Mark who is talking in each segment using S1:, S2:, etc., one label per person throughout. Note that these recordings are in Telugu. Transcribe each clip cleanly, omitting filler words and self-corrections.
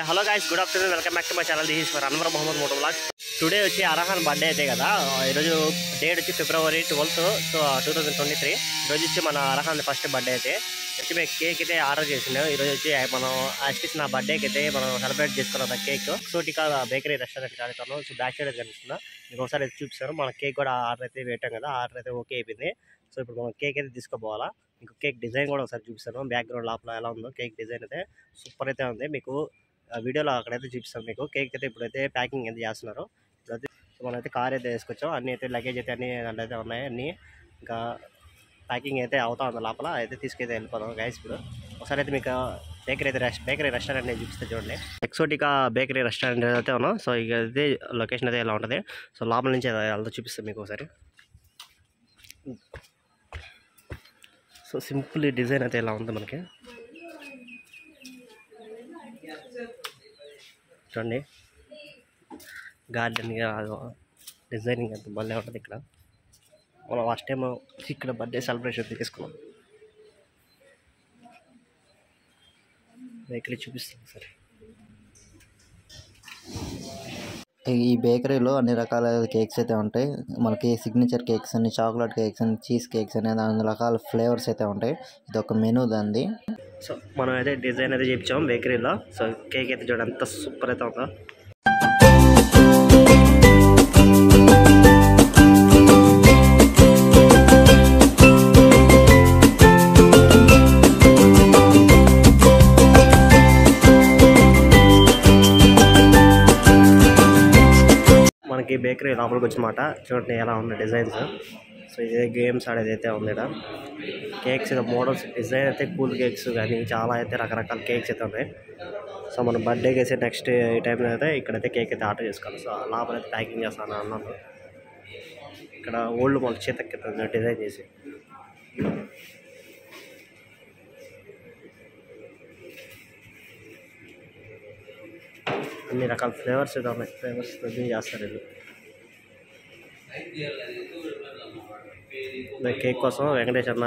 S1: Hello guys, good afternoon, welcome back to my channel. This is for Anwar Mohammad moto vlogs. Today వచ్చి అర్హాన్ బర్త్డే అయితే కదా. ఈరోజు డేట్ వచ్చి February 12, 2023. ఈరోజు వచ్చి మన అర్హాన్ ఫస్ట్ బర్త్డే అయితే వచ్చి మేము కేక్ అయితే ఆర్డర్ చేసినాం. ఈరోజు వచ్చి మనం యాక్చువల్లీ నా బర్త్డేకి అయితే మనం సెలబ్రేట్ చేసుకున్నాం కేక్. ఎక్సోటికా బేకరీ రెస్టారెంట్కి ఆడుతాను. సో బ్యాక్ సైడ్ అయితే కనిపిస్తుందా మీకు ఒకసారి అయితే చూపిస్తాను. మన కేక్ కూడా ఆర్డర్ అయితే పెట్టాం కదా, ఆర్డర్ అయితే ఓకే అయిపోయింది. సో ఇప్పుడు మనం కేక్ అయితే తీసుకోపోవాలా. మీకు కేక్ డిజైన్ కూడా ఒకసారి చూపిస్తాను. బ్యాక్గ్రౌండ్ లోపల ఎలా ఉందో కేక్ డిజైన్ అయితే సూపర్ అయితే ఉంది. మీకు వీడియోలో అక్కడైతే చూపిస్తాం. మీకు కేక్ అయితే ఇప్పుడైతే ప్యాకింగ్ అయితే చేస్తున్నారు. ఇప్పుడైతే మనమైతే కార్ అయితే వేసుకొచ్చాం. అన్నీ అయితే లగేజ్ అయితే అన్నీ దాంట్లో అయితే ఉన్నాయి. అన్నీ ఇంకా ప్యాకింగ్ అయితే అవుతా ఉంది లోపల. అయితే తీసుకైతే వెళ్ళిపోదాం గైస్. ఇప్పుడు ఒకసారి అయితే మీకు బేకరీ రెస్టారెంట్ అయితే చూపిస్తే చూడండి. ఎక్సోటికా బేకరీ రెస్టారెంట్ అయితే ఉన్నాం. సో ఇక అయితే లొకేషన్ అయితే ఎలా ఉంటుంది. సో లోపల నుంచి వెళ్తా చూపిస్తాం మీకు ఒకసారి. సో సింపుల్ డిజైన్ అయితే ఎలా ఉంది మనకి చూడండి. గార్డెన్ డిజైనింగ్ అంత భలే ఉంటుంది. ఇక్కడ మనం ఫస్ట్ టైం ఇక్కడ బర్త్డే సెలబ్రేషన్ తీసుకున్నాం. బేకరీ చూపిస్తాం సరే.
S2: ఈ బేకరీలో అన్ని రకాల కేక్స్ అయితే ఉంటాయి. మనకి సిగ్నేచర్ కేక్స్ అని, చాక్లెట్ కేక్స్ అని, చీజ్ కేక్స్ అని, అన్ని రకాల ఫ్లేవర్స్ అయితే ఉంటాయి. ఇది ఒక మెనూ దాన్ని.
S1: సో మనం అయితే డిజైన్ అయితే చేయించాం బేకరీలో. సో కేక్ అయితే చూడండి ఎంత సూపర్ అయితే ఉందో. మనకి బేకరీ లోపలికి వచ్చినమాట చూడండి ఎలా ఉంది డిజైన్స్. సో ఇదే గేమ్స్ ఆడేది అయితే ఉంది ఇక్కడ. కేక్స్ మోడల్స్ డిజైన్ అయితే కూల్ కేక్స్ కానీ చాలా అయితే రకరకాల కేక్స్ అయితే ఉన్నాయి. సో మన బర్త్డేకి అయితే నెక్స్ట్ ఈ టైంలో అయితే ఇక్కడైతే కేక్ అయితే ఆర్డర్ చేసుకోవాలి. సో లోపల అయితే ప్యాకింగ్ చేస్తాను అన్నాను. ఇక్కడ ఓల్డ్ మోడల్ చేతకి డిజైన్ చేసి అన్ని రకాల ఫ్లేవర్స్ అయితే ఉన్నాయి. ఫ్లేవర్స్ చేస్తారు ఇది. కేక్ కోసం వెంకటేష్ అన్న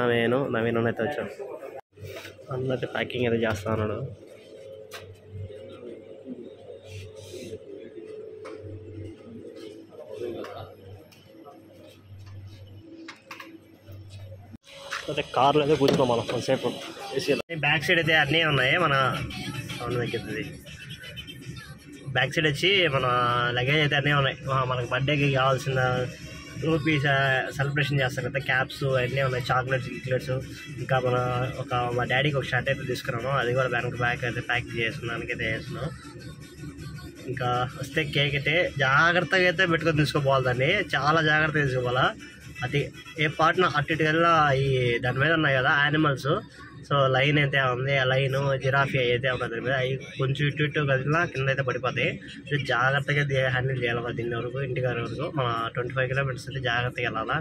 S1: నవీన్ అయితే వచ్చాను. అందరైతే ప్యాకింగ్ అయితే చేస్తా ఉన్నాడు. అయితే కార్లో అయితే కూర్చున్నాం మనం కొంతసేపు ఏసీలో. బ్యాక్ సైడ్ అయితే అన్నీ ఉన్నాయి. మన సౌండ్ తగ్గుతుంది. బ్యాక్ సైడ్ వచ్చి మన లగేజ్ అయితే అన్నీ ఉన్నాయి. మనకి బర్త్డేకి కావాల్సిన రూపీస్ సెలబ్రేషన్ చేస్తారు కదా, క్యాప్స్ అన్నీ ఉన్నాయి. చాక్లెట్స్ ఇంకా మా డాడీకి ఒక షర్ట్ అయితే తీసుకున్నాను. అది కూడా బ్యాక్ అయితే ప్యాక్ చేస్తున్నానికి అయితే వేస్తున్నాం. ఇంకా వస్తే కేక్ అయితే జాగ్రత్తగా అయితే పెట్టుకొని తీసుకోపోవాలి. దాన్ని చాలా జాగ్రత్తగా తీసుకోవాలా. అది ఏ పార్ట్న అటు ఇటు వెళ్ళా ఈ దాని మీద ఉన్నాయి కదా యానిమల్స్. సో లైన్ అయితే ఉంది. ఆ లైన్ జిరాఫీ అయితే ఉంటుంది దాని మీద. అవి కొంచెం ఇటు కదిలినా కింద అయితే పడిపోతాయి. సో జాగ్రత్తగా హ్యాండిల్ చేయాలి దీని వరకు. ఇంటికారి వరకు మన 25 కిలోమీటర్స్ అయితే జాగ్రత్తగా వెళ్ళాలా.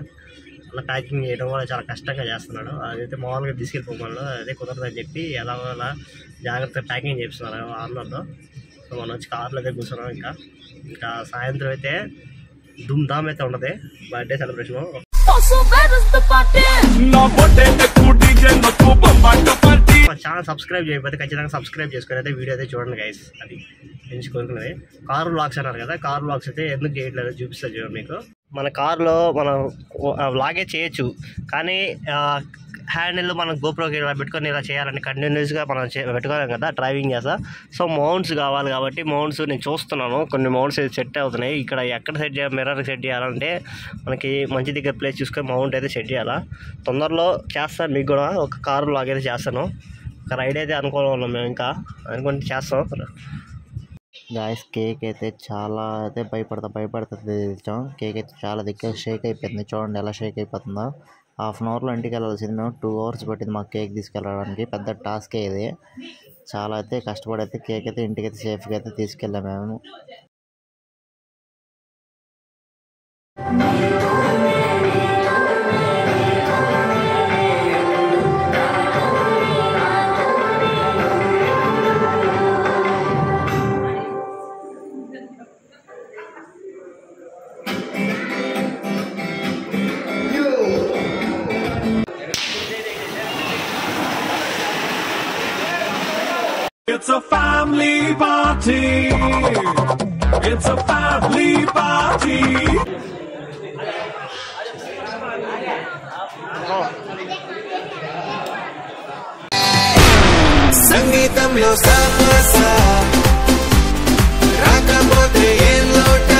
S1: అలా ప్యాకింగ్ చేయడం కూడా చాలా కష్టంగా చేస్తున్నాడు. అదైతే మామూలుగా తీసుకెళ్ళిపోమన్నాడు. అదే కుదరదని చెప్పి అలా జాగ్రత్తగా ప్యాకింగ్ చేస్తున్నారు ఆన్లైన్లో. సో మనం వచ్చి కార్లో అయితే కూర్చున్నాం. ఇంకా సాయంత్రం అయితే ధూమ్ధామ్ అయితే ఉంటుంది బర్త్డే సెలబ్రేషన్. ఛానల్ సబ్స్క్రైబ్ చేయకపోతే ఖచ్చితంగా సబ్స్క్రైబ్ చేసుకుని అయితే వీడియో అయితే చూడండి గైస్. అది మంచి కోరుకున్నది. కారు వ్లాగ్స్ అన్నారు కదా, కారు వ్లాగ్స్ అయితే ఎందుకు చేయట్లేదు చూపిస్తా చూడండి మీకు. మన కారులో మనం వ్లాగే చేయొచ్చు, కానీ హ్యాండిల్ మనం గోప్రోకి ఇలా పెట్టుకొని ఇలా చేయాలని కంటిన్యూస్గా మనం పెట్టుకోలేం కదా డ్రైవింగ్ చేస్తా. సో మౌంట్స్ కావాలి కాబట్టి మౌంట్స్ నేను చూస్తున్నాను. కొన్ని మౌంట్స్ సెట్ అవుతున్నాయి. ఇక్కడ ఎక్కడ సెట్ చేయాలి, మిర్రర్కి సెట్ చేయాలంటే మనకి మంచి దగ్గర ప్లేస్ చూసుకొని మౌంట్ అయితే సెట్ చేయాలా. తొందరలో చేస్తాను. మీకు కూడా ఒక కారు వ్లాగ్ అయితే చేస్తాను. ఒక రైడ్ అయితే అనుకోవాలి మేము, ఇంకా అనుకుంటే చేస్తాం.
S2: గాయస్ కేక్ అయితే చాలా అయితే భయపడుతుంది తెచ్చాం. కేక్ అయితే చాలా దగ్గర షేక్ అయిపోయింది. చూడండి ఎలా షేక్ అయిపోతుందో. హాఫ్ అన్ అవర్లో ఇంటికి వెళ్ళాల్సింది. మేము 2 hours పట్టింది మాకు కేక్ తీసుకెళ్ళడానికి. పెద్ద టాస్కే ఇది. చాలా అయితే కష్టపడి అయితే కేక్ అయితే ఇంటికైతే సేఫ్గా అయితే తీసుకెళ్ళాము మేము.
S3: It's a family party. It's a family party.
S4: సంగీతంలో సమస్య రాకపోతే ఏం లోట